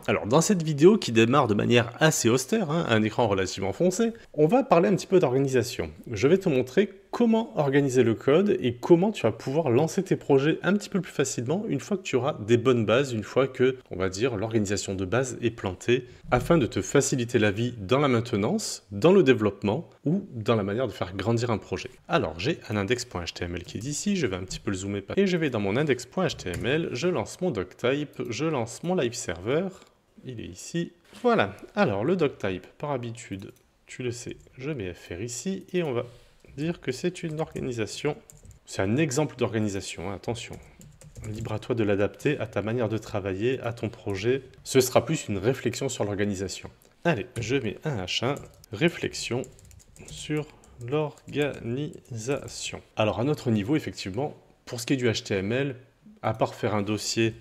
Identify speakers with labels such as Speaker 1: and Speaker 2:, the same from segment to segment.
Speaker 1: Alors dans cette vidéo qui démarre de manière assez austère, un écran relativement foncé, on va parler un petit peu d'organisation. Je vais te montrer comment organiser le code et comment tu vas pouvoir lancer tes projets un petit peu plus facilement une fois que tu auras des bonnes bases, une fois que, on va dire, l'organisation de base est plantée, afin de te faciliter la vie dans la maintenance, dans le développement ou dans la manière de faire grandir un projet. Alors j'ai un index.html qui est ici, je vais un petit peu le zoomer et je vais dans mon index.html, je lance mon doctype, je lance mon live server. Il est ici. Voilà. Alors, le doctype, par habitude, tu le sais, je mets fr ici et on va dire que c'est une organisation. C'est un exemple d'organisation, attention. Libre à toi de l'adapter à ta manière de travailler, à ton projet. Ce sera plus une réflexion sur l'organisation. Allez, je mets un H1, réflexion sur l'organisation. Alors, à notre niveau, effectivement, pour ce qui est du HTML, à part faire un dossier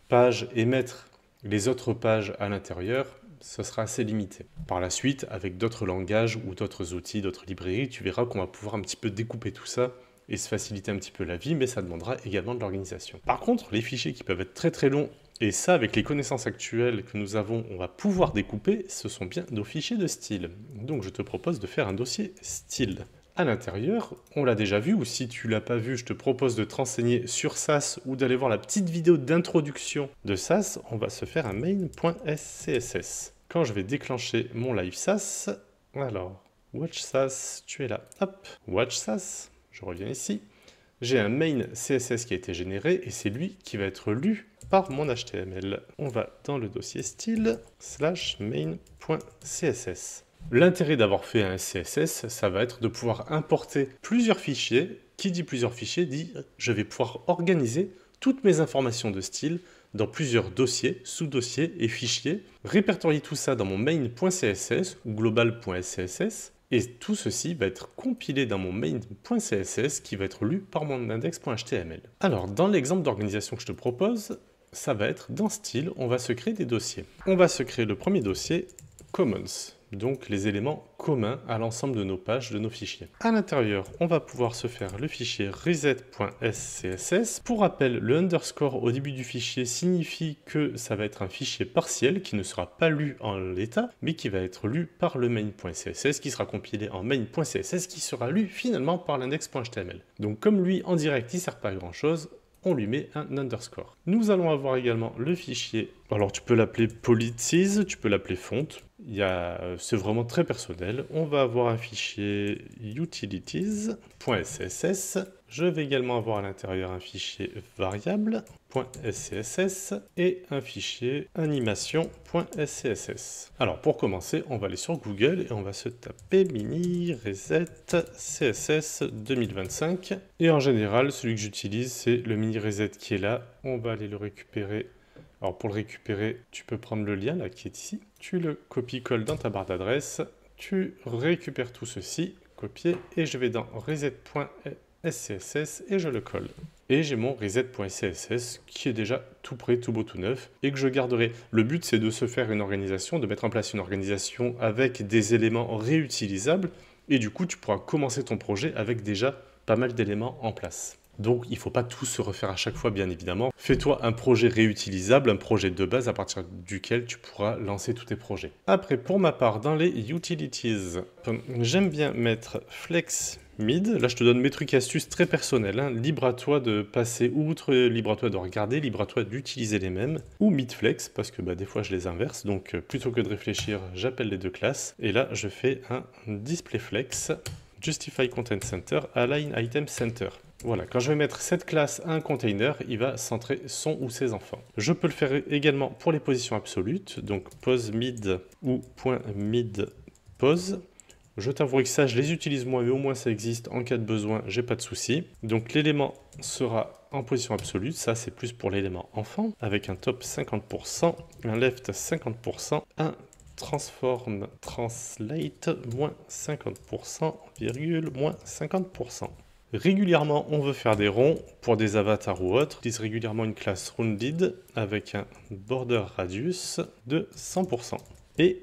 Speaker 1: page et mettre les autres pages à l'intérieur, ce sera assez limité. Par la suite, avec d'autres langages ou d'autres outils, d'autres librairies, tu verras qu'on va pouvoir un petit peu découper tout ça et se faciliter un petit peu la vie, mais ça demandera également de l'organisation. Par contre, les fichiers qui peuvent être très très longs, et ça, avec les connaissances actuelles que nous avons, on va pouvoir découper, ce sont bien nos fichiers de style. Donc je te propose de faire un dossier style. À l'intérieur, on l'a déjà vu, ou si tu l'as pas vu, je te propose de te renseigner sur Sass ou d'aller voir la petite vidéo d'introduction de Sass. On va se faire un main.scss. Quand je vais déclencher mon live Sass, alors, watch Sass, tu es là, hop, watch Sass, je reviens ici. J'ai un main CSS qui a été généré et c'est lui qui va être lu par mon HTML. On va dans le dossier style /main.css. L'intérêt d'avoir fait un CSS, ça va être de pouvoir importer plusieurs fichiers. Qui dit plusieurs fichiers dit je vais pouvoir organiser toutes mes informations de style dans plusieurs dossiers, sous-dossiers et fichiers, répertorier tout ça dans mon main.css ou global.css, et tout ceci va être compilé dans mon main.css qui va être lu par mon index.html. Alors, dans l'exemple d'organisation que je te propose, ça va être dans style, on va se créer des dossiers. On va se créer le premier dossier, Commons, donc les éléments communs à l'ensemble de nos pages, de nos fichiers. À l'intérieur, on va pouvoir se faire le fichier reset.scss. Pour rappel, le underscore au début du fichier signifie que ça va être un fichier partiel qui ne sera pas lu en l'état, mais qui va être lu par le main.css, qui sera compilé en main.css, qui sera lu finalement par l'index.html. Donc comme lui, en direct, il ne sert pas à grand chose, on lui met un underscore. Nous allons avoir également le fichier, alors tu peux l'appeler policies, tu peux l'appeler font, c'est vraiment très personnel. On va avoir un fichier utilities.scss. Je vais également avoir à l'intérieur un fichier variable.scss et un fichier animation.scss. Alors pour commencer, on va aller sur Google et on va se taper mini reset CSS 2025. Et en général, celui que j'utilise, c'est le mini reset qui est là. On va aller le récupérer. Alors pour le récupérer, tu peux prendre le lien là qui est ici, tu le copies-colles dans ta barre d'adresse, tu récupères tout ceci, copier, et je vais dans reset.scss et je le colle. Et j'ai mon reset.css qui est déjà tout prêt, tout beau, tout neuf, et que je garderai. Le but, c'est de se faire une organisation, de mettre en place une organisation avec des éléments réutilisables, et du coup, tu pourras commencer ton projet avec déjà pas mal d'éléments en place. Donc, il ne faut pas tout se refaire à chaque fois, bien évidemment. Fais-toi un projet réutilisable, un projet de base à partir duquel tu pourras lancer tous tes projets. Après, pour ma part, dans les utilities, j'aime bien mettre flex mid. Là, je te donne mes trucs et astuces très personnels. Libre à toi de passer outre, libre à toi de regarder, libre à toi d'utiliser les mêmes. Ou midflex, parce que des fois, je les inverse. Donc, plutôt que de réfléchir, j'appelle les deux classes. Et là, je fais un displayFlex, justify content center, align item center. Voilà, quand je vais mettre cette classe à un container, il va centrer son ou ses enfants. Je peux le faire également pour les positions absolutes, donc pose mid ou point mid pose. Je t'avoue que ça, je les utilise moins, mais au moins ça existe. En cas de besoin, j'ai pas de souci. Donc l'élément sera en position absolue. Ça, c'est plus pour l'élément enfant, avec un top 50%, un left 50%, un transform translate moins 50%, virgule moins 50%. Régulièrement, on veut faire des ronds pour des avatars ou autres. On utilise régulièrement une classe rounded avec un border radius de 100%. Et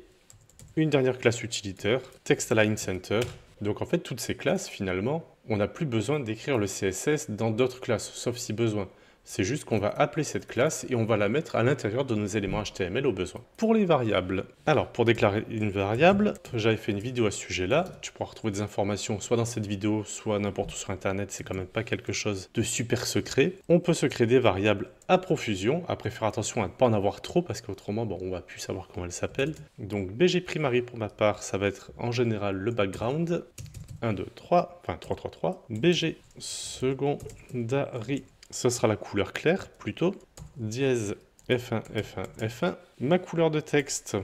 Speaker 1: une dernière classe utilitaire, textalign center. Donc en fait, toutes ces classes, finalement, on n'a plus besoin d'écrire le CSS dans d'autres classes, sauf si besoin. C'est juste qu'on va appeler cette classe et on va la mettre à l'intérieur de nos éléments HTML au besoin. Pour les variables, alors pour déclarer une variable, j'avais fait une vidéo à ce sujet-là. Tu pourras retrouver des informations soit dans cette vidéo, soit n'importe où sur Internet. C'est quand même pas quelque chose de super secret. On peut se créer des variables à profusion. Après, faire attention à ne pas en avoir trop parce qu'autrement, bon, on va plus savoir comment elles s'appellent. Donc BG primary pour ma part, ça va être en général le background. 1, 2, 3, enfin 3, 3, 3. BG secondary, ce sera la couleur claire plutôt. Dièse F1, F1, F1. Ma couleur de texte,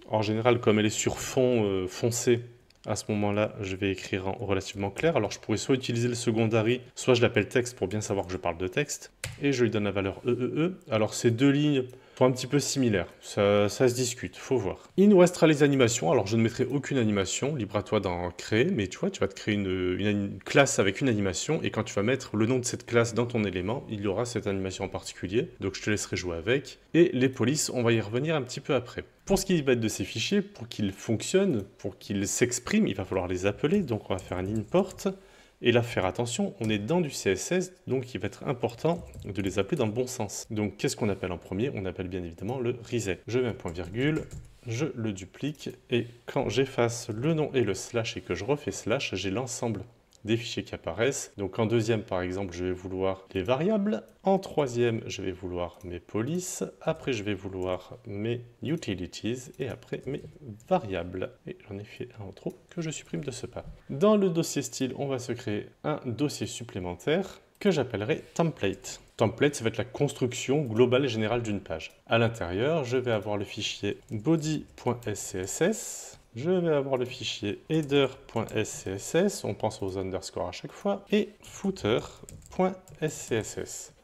Speaker 1: en général, comme elle est sur fond foncé, à ce moment-là, je vais écrire en relativement clair. Alors, je pourrais soit utiliser le secondary, soit je l'appelle texte pour bien savoir que je parle de texte. Et je lui donne la valeur EEE. Alors, ces deux lignes sont un petit peu similaires. Ça se discute, faut voir. Il nous restera les animations. Alors, je ne mettrai aucune animation. Libre à toi d'en créer. Mais tu vois, tu vas te créer une classe avec une animation. Et quand tu vas mettre le nom de cette classe dans ton élément, il y aura cette animation en particulier. Donc, je te laisserai jouer avec. Et les polices, on va y revenir un petit peu après. Pour ce qui va être de ces fichiers, pour qu'ils fonctionnent, pour qu'ils s'expriment, il va falloir les appeler. Donc, on va faire un import. Et là, faire attention, on est dans du CSS, donc il va être important de les appeler dans le bon sens. Donc, qu'est-ce qu'on appelle en premier? On appelle bien évidemment le reset. Je mets un point virgule, je le duplique, et quand j'efface le nom et le slash et que je refais slash, j'ai l'ensemble des fichiers qui apparaissent. Donc en deuxième, par exemple, je vais vouloir les variables. En troisième, je vais vouloir mes polices. Après, je vais vouloir mes utilities. Et après, mes variables. Et j'en ai fait un en trop que je supprime de ce pas. Dans le dossier style, on va se créer un dossier supplémentaire que j'appellerai template. Template, ça va être la construction globale et générale d'une page. À l'intérieur, je vais avoir le fichier body.scss. Je vais avoir le fichier header.scss, on pense aux underscores à chaque fois, et footer.scss.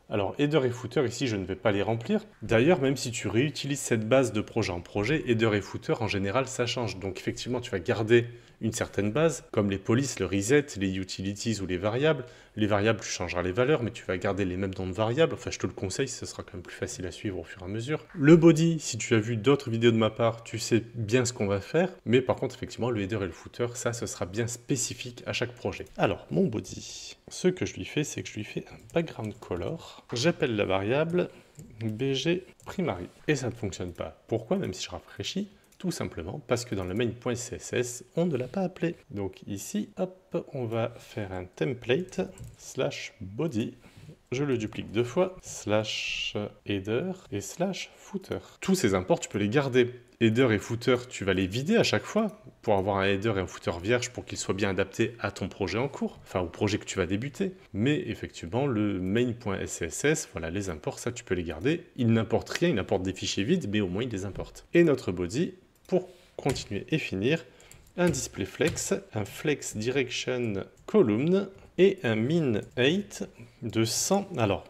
Speaker 1: Alors, header et footer, ici, je ne vais pas les remplir. D'ailleurs, même si tu réutilises cette base de projet en projet, header et footer, en général, ça change. Donc, effectivement, tu vas garder une certaine base, comme les polices, le reset, les utilities ou les variables. Les variables, tu changeras les valeurs, mais tu vas garder les mêmes noms de variables. Enfin, je te le conseille, ce sera quand même plus facile à suivre au fur et à mesure. Le body, si tu as vu d'autres vidéos de ma part, tu sais bien ce qu'on va faire. Mais par contre, effectivement, le header et le footer, ça, ce sera bien spécifique à chaque projet. Alors, mon body, ce que je lui fais, c'est que je lui fais un background color. J'appelle la variable bg primary. Et ça ne fonctionne pas. Pourquoi? Même si je rafraîchis. Tout simplement parce que dans le main.css, on ne l'a pas appelé. Donc ici, hop, on va faire un template slash body. Je le duplique deux fois, slash header et slash footer. Tous ces imports, tu peux les garder. Header et footer, tu vas les vider à chaque fois pour avoir un header et un footer vierge pour qu'ils soient bien adaptés à ton projet en cours, enfin au projet que tu vas débuter. Mais effectivement, le main.scss, voilà, les imports, ça tu peux les garder. Il n'importe rien, il importe des fichiers vides, mais au moins il les importe. Et notre body, pour continuer et finir, un display flex, un flex direction column et un min 8 de 100. Alors,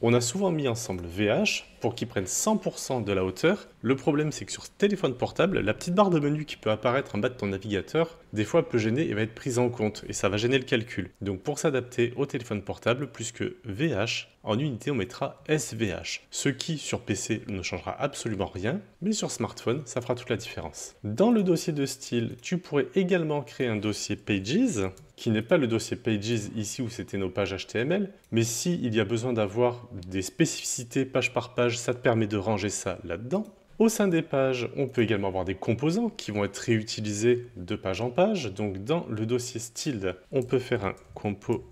Speaker 1: on a souvent mis ensemble VH pour qu'ils prennent 100% de la hauteur. Le problème, c'est que sur ce téléphone portable, la petite barre de menu qui peut apparaître en bas de ton navigateur, des fois peut gêner et va être prise en compte, et ça va gêner le calcul. Donc pour s'adapter au téléphone portable, plus que VH, en unité, on mettra SVH. Ce qui, sur PC, ne changera absolument rien, mais sur smartphone, ça fera toute la différence. Dans le dossier de style, tu pourrais également créer un dossier Pages, qui n'est pas le dossier Pages ici où c'était nos pages HTML, mais s'il y a besoin d'avoir des spécificités page par page, ça te permet de ranger ça là-dedans. Au sein des pages, on peut également avoir des composants qui vont être réutilisés de page en page. Donc dans le dossier style, on peut faire un components.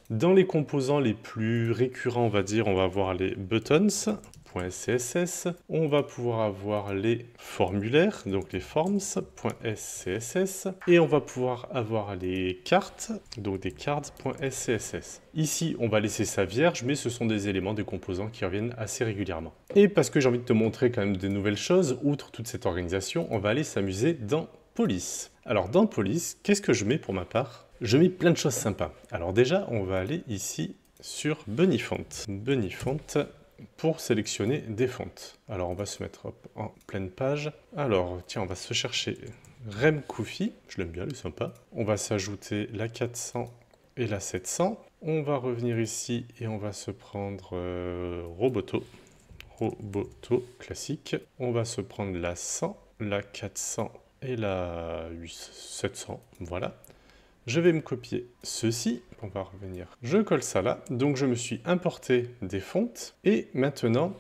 Speaker 1: Dans les composants les plus récurrents, on va dire, on va avoir les buttons. .scss, on va pouvoir avoir les formulaires, donc les forms.scss, et on va pouvoir avoir les cartes, donc des cards.scss. Ici, on va laisser ça vierge, mais ce sont des éléments, des composants qui reviennent assez régulièrement. Et parce que j'ai envie de te montrer quand même de nouvelles choses, outre toute cette organisation, on va aller s'amuser dans Police. Alors dans Police, qu'est-ce que je mets pour ma part? Je mets plein de choses sympas. Alors déjà, on va aller ici sur Bunny Font. Bunny Font, pour sélectionner des fontes. Alors on va se mettre en pleine page. Alors tiens, on va se chercher Rem Koufy, je l'aime bien, elle est sympa. On va s'ajouter la 400 et la 700. On va revenir ici et on va se prendre Roboto. Roboto classique. On va se prendre la 100, la 400 et la 700. Voilà. Je vais me copier ceci, on va revenir. Je colle ça là, donc je me suis importé des fontes, et maintenant,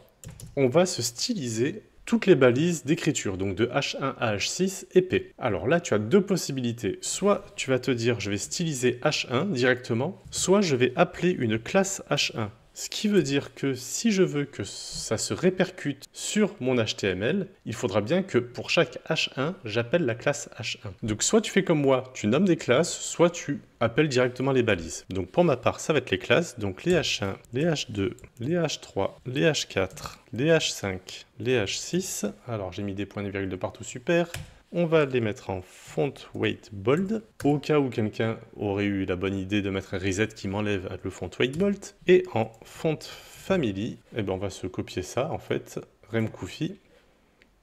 Speaker 1: on va se styliser toutes les balises d'écriture, donc de H1 à H6 et P. Alors là, tu as deux possibilités. Soit tu vas te dire, je vais styliser H1 directement, soit je vais appeler une classe H1. Ce qui veut dire que si je veux que ça se répercute sur mon HTML, il faudra bien que pour chaque H1, j'appelle la classe H1. Donc soit tu fais comme moi, tu nommes des classes, soit tu appelles directement les balises. Donc pour ma part, ça va être les classes, donc les H1, les H2, les H3, les H4, les H5, les H6. Alors j'ai mis des points de virgule de partout, super. On va les mettre en font weight bold, au cas où quelqu'un aurait eu la bonne idée de mettre un reset qui m'enlève le font weight bold. Et en font family, eh ben on va se copier ça en fait, remkoufy.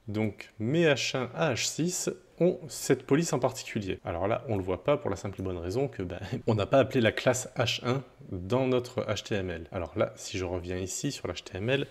Speaker 1: Donc mes H1 à H6 ont cette police en particulier. Alors là, on ne le voit pas pour la simple et bonne raison que on n'a pas appelé la classe H1 dans notre HTML. Alors là, si je reviens ici sur l'HTML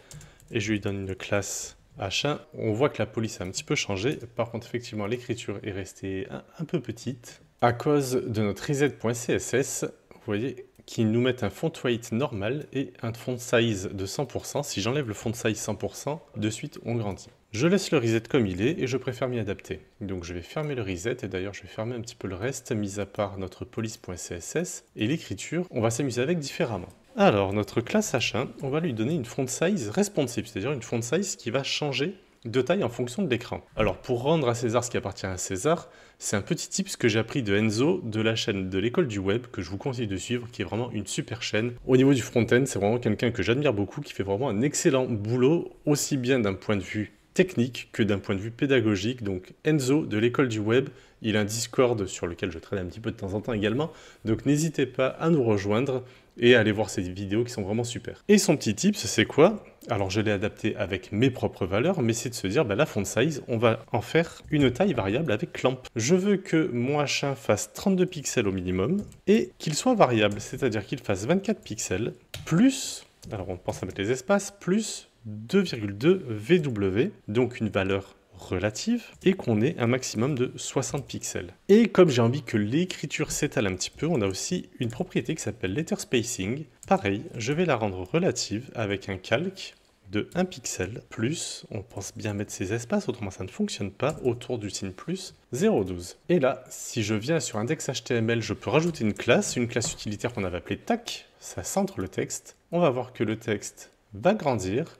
Speaker 1: et je lui donne une classe H1, on voit que la police a un petit peu changé. Par contre, effectivement, l'écriture est restée un peu petite à cause de notre reset.css. Vous voyez qui nous met un font weight normal et un font size de 100%. Si j'enlève le font size 100%, de suite, on grandit. Je laisse le reset comme il est et je préfère m'y adapter. Donc je vais fermer le reset et d'ailleurs je vais fermer un petit peu le reste, mis à part notre police.css. Et l'écriture, on va s'amuser avec différemment. Alors, notre classe H1, on va lui donner une font size responsive, c'est-à-dire une font size qui va changer de taille en fonction de l'écran. Alors, pour rendre à César ce qui appartient à César, c'est un petit tips que j'ai appris de Enzo, de la chaîne de l'école du web, que je vous conseille de suivre, qui est vraiment une super chaîne. Au niveau du front-end, c'est vraiment quelqu'un que j'admire beaucoup, qui fait vraiment un excellent boulot, aussi bien d'un point de vue technique que d'un point de vue pédagogique. Donc Enzo de l'école du web, il a un Discord sur lequel je traîne un petit peu de temps en temps également, donc n'hésitez pas à nous rejoindre et à aller voir ces vidéos qui sont vraiment super. Et son petit tips, c'est quoi? Alors je l'ai adapté avec mes propres valeurs, mais c'est de se dire, la font size, on va en faire une taille variable avec clamp. Je veux que mon H1 fasse 32 pixels au minimum, et qu'il soit variable, c'est-à-dire qu'il fasse 24 pixels, plus, alors on pense à mettre les espaces, plus 2,2 VW, donc une valeur relative, et qu'on ait un maximum de 60 pixels. Et comme j'ai envie que l'écriture s'étale un petit peu, on a aussi une propriété qui s'appelle letter spacing. Pareil, je vais la rendre relative avec un calque de 1 pixel, plus, on pense bien mettre ces espaces, autrement ça ne fonctionne pas, autour du signe plus, 0,12. Et là, si je viens sur index.html, je peux rajouter une classe utilitaire qu'on avait appelée tag, ça centre le texte. On va voir que le texte va grandir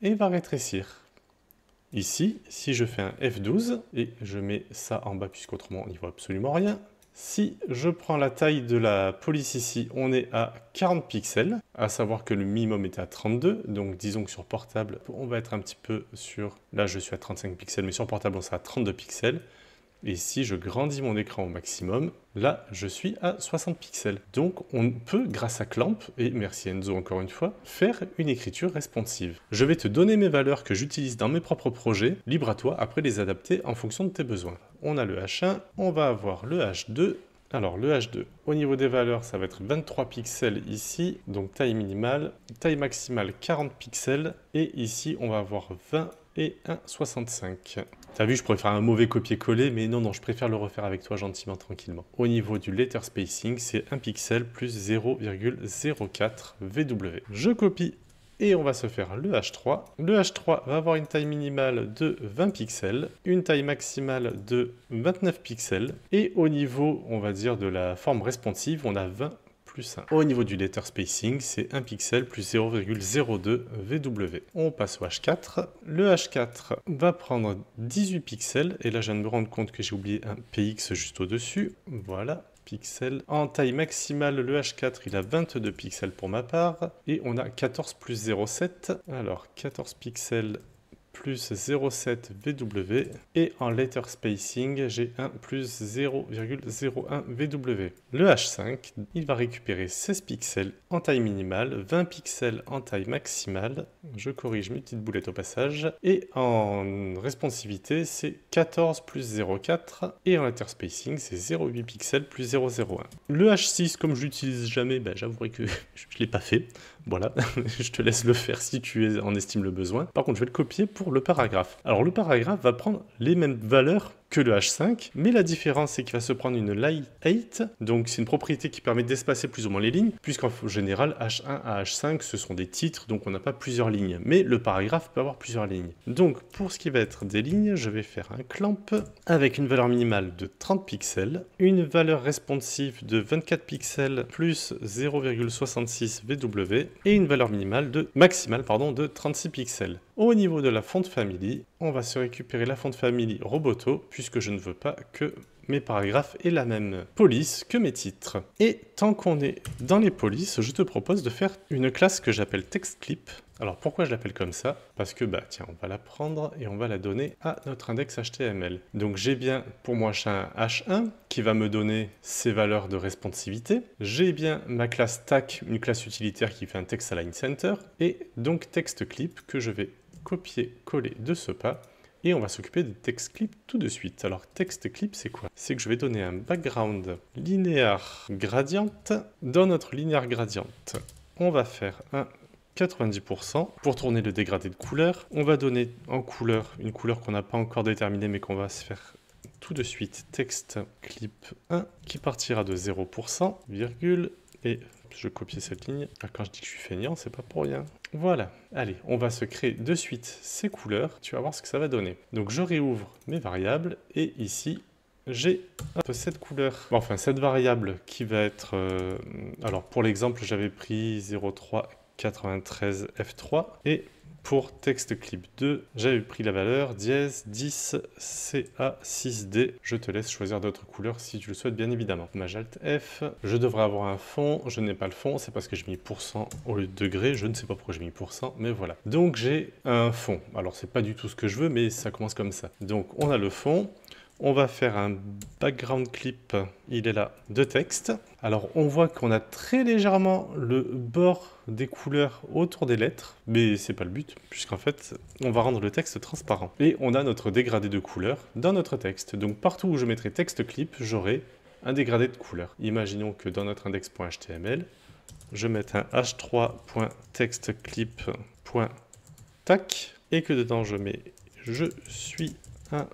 Speaker 1: et va rétrécir. Ici, si je fais un F12, et je mets ça en bas puisqu'autrement on n'y voit absolument rien, si je prends la taille de la police ici, on est à 40 pixels, à savoir que le minimum était à 32, donc disons que sur portable, on va être un petit peu sur... Là je suis à 35 pixels, mais sur portable on sera à 32 pixels. Et si je grandis mon écran au maximum, là, je suis à 60 pixels. Donc, on peut, grâce à Clamp, et merci Enzo encore une fois, faire une écriture responsive. Je vais te donner mes valeurs que j'utilise dans mes propres projets, libre à toi, après les adapter en fonction de tes besoins. On a le H1, on va avoir le H2. Alors, le H2, au niveau des valeurs, ça va être 23 pixels ici, donc taille minimale, taille maximale 40 pixels, et ici, on va avoir 20 et 1,65. T'as vu, je pourrais faire un mauvais copier-coller, mais non, je préfère le refaire avec toi gentiment, tranquillement. Au niveau du letter spacing, c'est 1 pixel plus 0,04 VW. Je copie et on va se faire le H3. Le H3 va avoir une taille minimale de 20 pixels, une taille maximale de 29 pixels, et au niveau, on va dire, de la forme responsive, on a 20 plus 1. Au niveau du letter spacing, c'est 1 pixel plus 0,02 VW. On passe au H4. Le H4 va prendre 18 pixels, et là je viens de me rendre compte que j'ai oublié un PX juste au-dessus. Voilà. Pixels. En taille maximale, le H4, il a 22 pixels pour ma part, et on a 14 plus 0,7. Alors, 14 pixels plus 0,7 VW, et en letter spacing, j'ai 1 plus 0,01 VW. Le H5, il va récupérer 16 pixels en taille minimale, 20 pixels en taille maximale, je corrige mes petites boulettes au passage, et en responsivité, c'est 14 plus 0,4, et en letter spacing, c'est 0,8 pixels plus 0,01. Le H6, comme je l'utilise jamais, j'avouerai que je ne l'ai pas fait. Voilà, je te laisse le faire si tu en estimes le besoin. Par contre, je vais le copier pour le paragraphe. Alors, le paragraphe va prendre les mêmes valeurs que le H5, mais la différence c'est qu'il va se prendre une line height, donc c'est une propriété qui permet d'espacer plus ou moins les lignes, puisqu'en général H1 à H5 ce sont des titres, donc on n'a pas plusieurs lignes, mais le paragraphe peut avoir plusieurs lignes. Donc pour ce qui va être des lignes, je vais faire un clamp avec une valeur minimale de 30 pixels, une valeur responsive de 24 pixels plus 0,66 VW et une valeur maximale de 36 pixels. Au niveau de la font family, on va se récupérer la font family Roboto, puisque je ne veux pas que mes paragraphes aient la même police que mes titres. Et tant qu'on est dans les polices, je te propose de faire une classe que j'appelle TextClip. Alors pourquoi je l'appelle comme ça? Parce que tiens, on va la prendre et on va la donner à notre index HTML. Donc j'ai bien pour moi un H1 qui va me donner ses valeurs de responsivité. J'ai bien ma classe tag, une classe utilitaire qui fait un text align center, et donc TextClip que je vais copier-coller de ce pas. Et on va s'occuper de TextClip tout de suite. Alors TextClip c'est quoi? C'est que je vais donner un background linéaire gradient. Dans notre linéaire gradient, on va faire un 90% pour tourner le dégradé de couleur. On va donner en couleur une couleur qu'on n'a pas encore déterminée mais qu'on va se faire tout de suite. TextClip 1 qui partira de 0%, virgule, et je copie cette ligne. Quand je dis que je suis feignant, c'est pas pour rien. Voilà. Allez, on va se créer de suite ces couleurs. Tu vas voir ce que ça va donner. Donc je réouvre mes variables et ici, j'ai cette couleur. Bon, enfin, cette variable qui va être... alors pour l'exemple, j'avais pris 0393 F3 et pour TextClip 2, j'avais pris la valeur dièse 10 CA6D. Je te laisse choisir d'autres couleurs si tu le souhaites, bien évidemment. Majalt F, je devrais avoir un fond, je n'ai pas le fond, c'est parce que j'ai mis pourcent au lieu de degré, je ne sais pas pourquoi j'ai mis pourcent, mais voilà. Donc j'ai un fond. Alors c'est pas du tout ce que je veux, mais ça commence comme ça. Donc on a le fond. On va faire un background clip, il est là, de texte. Alors on voit qu'on a très légèrement le bord des couleurs autour des lettres, mais c'est pas le but, puisqu'en fait, on va rendre le texte transparent. Et on a notre dégradé de couleurs dans notre texte. Donc partout où je mettrai texte clip, j'aurai un dégradé de couleurs. Imaginons que dans notre index.html, je mette un h3.textclip.tac et que dedans je mets je suis un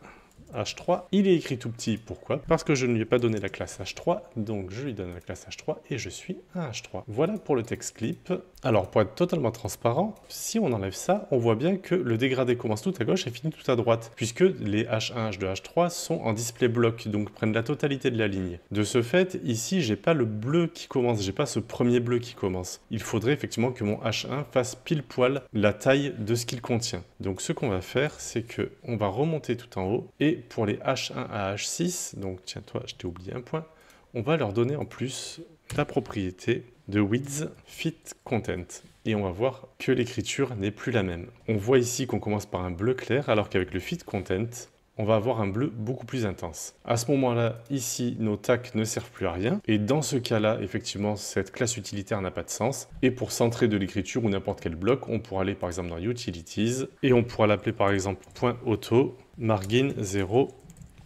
Speaker 1: H3, il est écrit tout petit, pourquoi? Parce que je ne lui ai pas donné la classe H3, donc je lui donne la classe H3 et je suis un H3. Voilà pour le TextClip. Alors pour être totalement transparent, si on enlève ça, on voit bien que le dégradé commence tout à gauche et finit tout à droite, puisque les H1, H2, H3 sont en display block, donc prennent la totalité de la ligne. De ce fait, ici, j'ai pas le bleu qui commence, j'ai pas ce premier bleu qui commence. Il faudrait effectivement que mon H1 fasse pile poil la taille de ce qu'il contient. Donc ce qu'on va faire, c'est que on va remonter tout en haut et pour les H1 à H6, donc tiens toi, je t'ai oublié un point, on va leur donner en plus la propriété de width fit content. Et on va voir que l'écriture n'est plus la même. On voit ici qu'on commence par un bleu clair, alors qu'avec le fit content, on va avoir un bleu beaucoup plus intense. À ce moment-là, ici, nos tags ne servent plus à rien. Et dans ce cas-là, effectivement, cette classe utilitaire n'a pas de sens. Et pour centrer de l'écriture ou n'importe quel bloc, on pourra aller par exemple dans Utilities et on pourra l'appeler par exemple .auto, margin 0,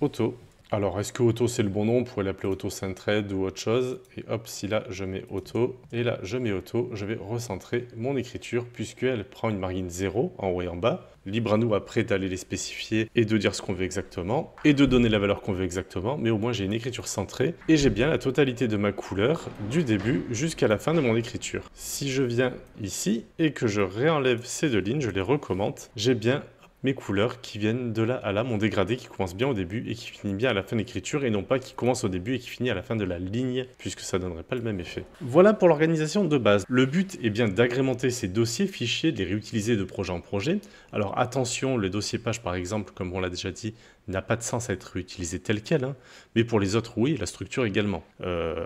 Speaker 1: auto. Alors, est-ce que auto c'est le bon nom? On pourrait l'appeler auto-centered ou autre chose. Et hop, si là je mets auto, et là je mets auto, je vais recentrer mon écriture puisqu'elle prend une margin 0 en haut et en bas. Libre à nous après d'aller les spécifier et de dire ce qu'on veut exactement et de donner la valeur qu'on veut exactement. Mais au moins j'ai une écriture centrée et j'ai bien la totalité de ma couleur du début jusqu'à la fin de mon écriture. Si je viens ici et que je réenlève ces deux lignes, je les recommente, j'ai bien mes couleurs qui viennent de là à là, mon dégradé qui commence bien au début et qui finit bien à la fin de l'écriture et non pas qui commence au début et qui finit à la fin de la ligne puisque ça donnerait pas le même effet. Voilà pour l'organisation de base. Le but est bien d'agrémenter ces dossiers fichiers, de les réutiliser de projet en projet. Alors attention, le dossier page par exemple, comme on l'a déjà dit, n'a pas de sens à être réutilisé tel quel, hein, mais pour les autres, oui, la structure également.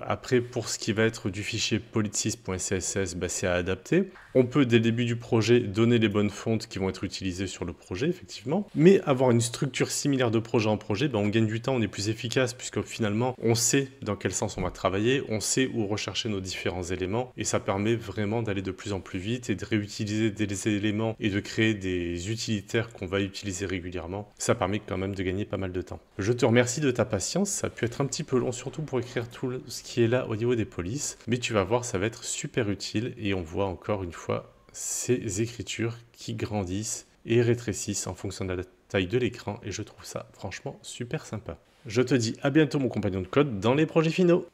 Speaker 1: Après, pour ce qui va être du fichier politis.css, c'est à adapter. On peut, dès le début du projet, donner les bonnes fontes qui vont être utilisées sur le projet, effectivement, mais avoir une structure similaire de projet en projet, on gagne du temps, on est plus efficace, puisque finalement, on sait dans quel sens on va travailler, on sait où rechercher nos différents éléments, et ça permet vraiment d'aller de plus en plus vite et de réutiliser des éléments et de créer des utilitaires qu'on va utiliser régulièrement. Ça permet quand même de gagner pas mal de temps. Je te remercie de ta patience, ça a pu être un petit peu long, surtout pour écrire tout ce qui est là au niveau des polices, mais tu vas voir, ça va être super utile et on voit encore une fois ces écritures qui grandissent et rétrécissent en fonction de la taille de l'écran et je trouve ça franchement super sympa. Je te dis à bientôt mon compagnon de code dans les projets finaux.